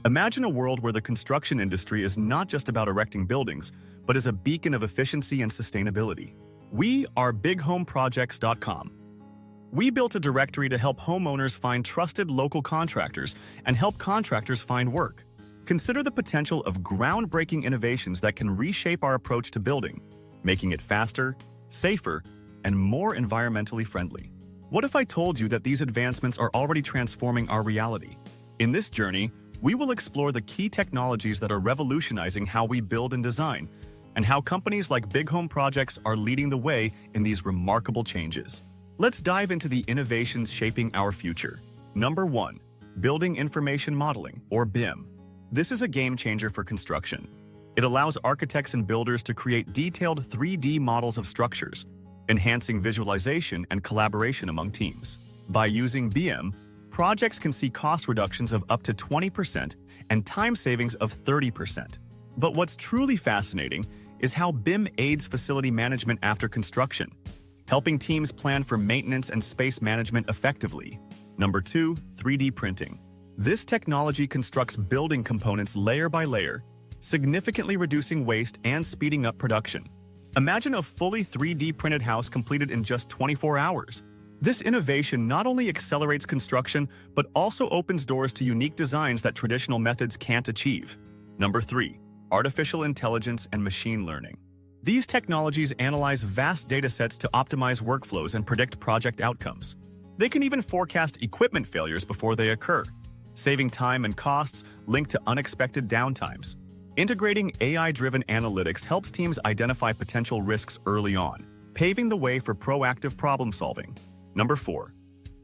Imagine a world where the construction industry is not just about erecting buildings, but is a beacon of efficiency and sustainability. We are bighomeprojects.com. We built a directory to help homeowners find trusted local contractors and help contractors find work. Consider the potential of groundbreaking innovations that can reshape our approach to building, making it faster, safer, and more environmentally friendly. What if I told you that these advancements are already transforming our reality? In this journey, we will explore the key technologies that are revolutionizing how we build and design, and how companies like Big Home Projects are leading the way in these remarkable changes. Let's dive into the innovations shaping our future. Number 1. Building Information Modeling, or BIM. This is a game changer for construction. It allows architects and builders to create detailed 3D models of structures, enhancing visualization and collaboration among teams. By using BIM, projects can see cost reductions of up to 20% and time savings of 30%. But what's truly fascinating is how BIM aids facility management after construction, helping teams plan for maintenance and space management effectively. Number 2. 3D printing. This technology constructs building components layer by layer, significantly reducing waste and speeding up production. Imagine a fully 3D printed house completed in just 24 hours. This innovation not only accelerates construction, but also opens doors to unique designs that traditional methods can't achieve. Number 3. Artificial intelligence and machine learning. These technologies analyze vast datasets to optimize workflows and predict project outcomes. They can even forecast equipment failures before they occur, saving time and costs linked to unexpected downtimes. Integrating AI-driven analytics helps teams identify potential risks early on, paving the way for proactive problem-solving. Number 4.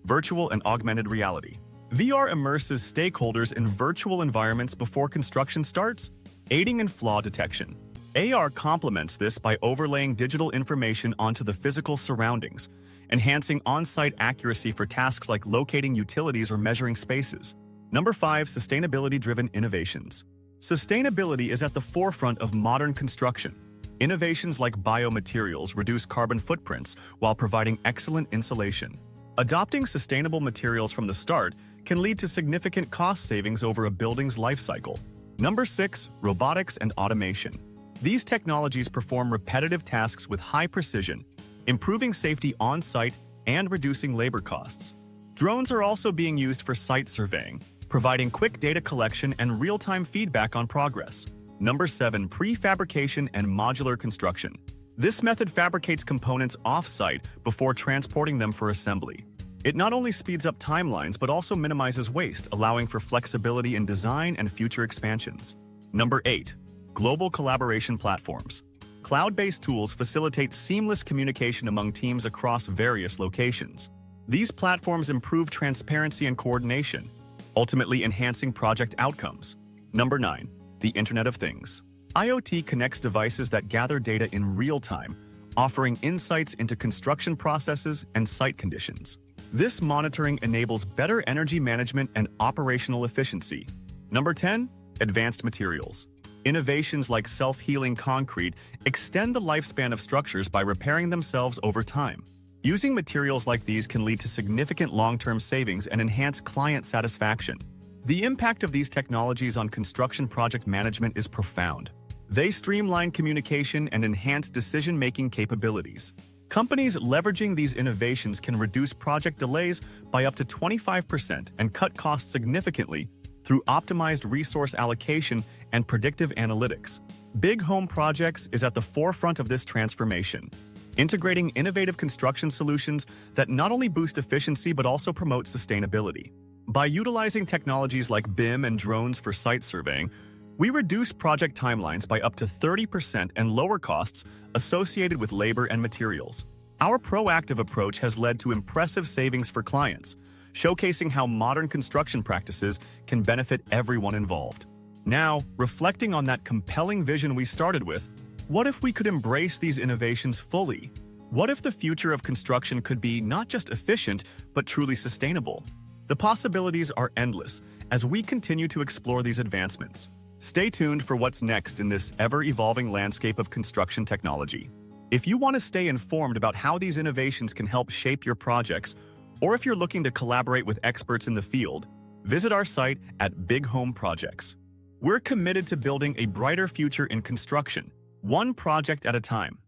Virtual and augmented reality. VR immerses stakeholders in virtual environments before construction starts, aiding in flaw detection. AR complements this by overlaying digital information onto the physical surroundings, enhancing on-site accuracy for tasks like locating utilities or measuring spaces. Number 5. Sustainability-driven innovations. Sustainability is at the forefront of modern construction. Innovations like biomaterials reduce carbon footprints while providing excellent insulation. Adopting sustainable materials from the start can lead to significant cost savings over a building's life cycle. Number 6. Robotics and automation. These technologies perform repetitive tasks with high precision, improving safety on-site and reducing labor costs. Drones are also being used for site surveying, providing quick data collection and real-time feedback on progress. Number 7. Prefabrication and modular construction. This method fabricates components off-site before transporting them for assembly. It not only speeds up timelines but also minimizes waste, allowing for flexibility in design and future expansions. Number 8. Global collaboration platforms. Cloud-based tools facilitate seamless communication among teams across various locations. These platforms improve transparency and coordination, ultimately enhancing project outcomes. Number 9. The Internet of Things. IoT connects devices that gather data in real time, offering insights into construction processes and site conditions. This monitoring enables better energy management and operational efficiency. Number 10. Advanced materials. Innovations like self-healing concrete extend the lifespan of structures by repairing themselves over time. Using materials like these can lead to significant long-term savings and enhance client satisfaction. The impact of these technologies on construction project management is profound. They streamline communication and enhance decision-making capabilities. Companies leveraging these innovations can reduce project delays by up to 25% and cut costs significantly through optimized resource allocation and predictive analytics. Big Home Projects is at the forefront of this transformation, integrating innovative construction solutions that not only boost efficiency but also promote sustainability. By utilizing technologies like BIM and drones for site surveying, we reduce project timelines by up to 30% and lower costs associated with labor and materials. Our proactive approach has led to impressive savings for clients, showcasing how modern construction practices can benefit everyone involved. Now, reflecting on that compelling vision we started with, what if we could embrace these innovations fully? What if the future of construction could be not just efficient, but truly sustainable? The possibilities are endless as we continue to explore these advancements. Stay tuned for what's next in this ever-evolving landscape of construction technology. If you want to stay informed about how these innovations can help shape your projects, or if you're looking to collaborate with experts in the field, Visit our site at Big Home Projects. We're committed to building a brighter future in construction, one project at a time.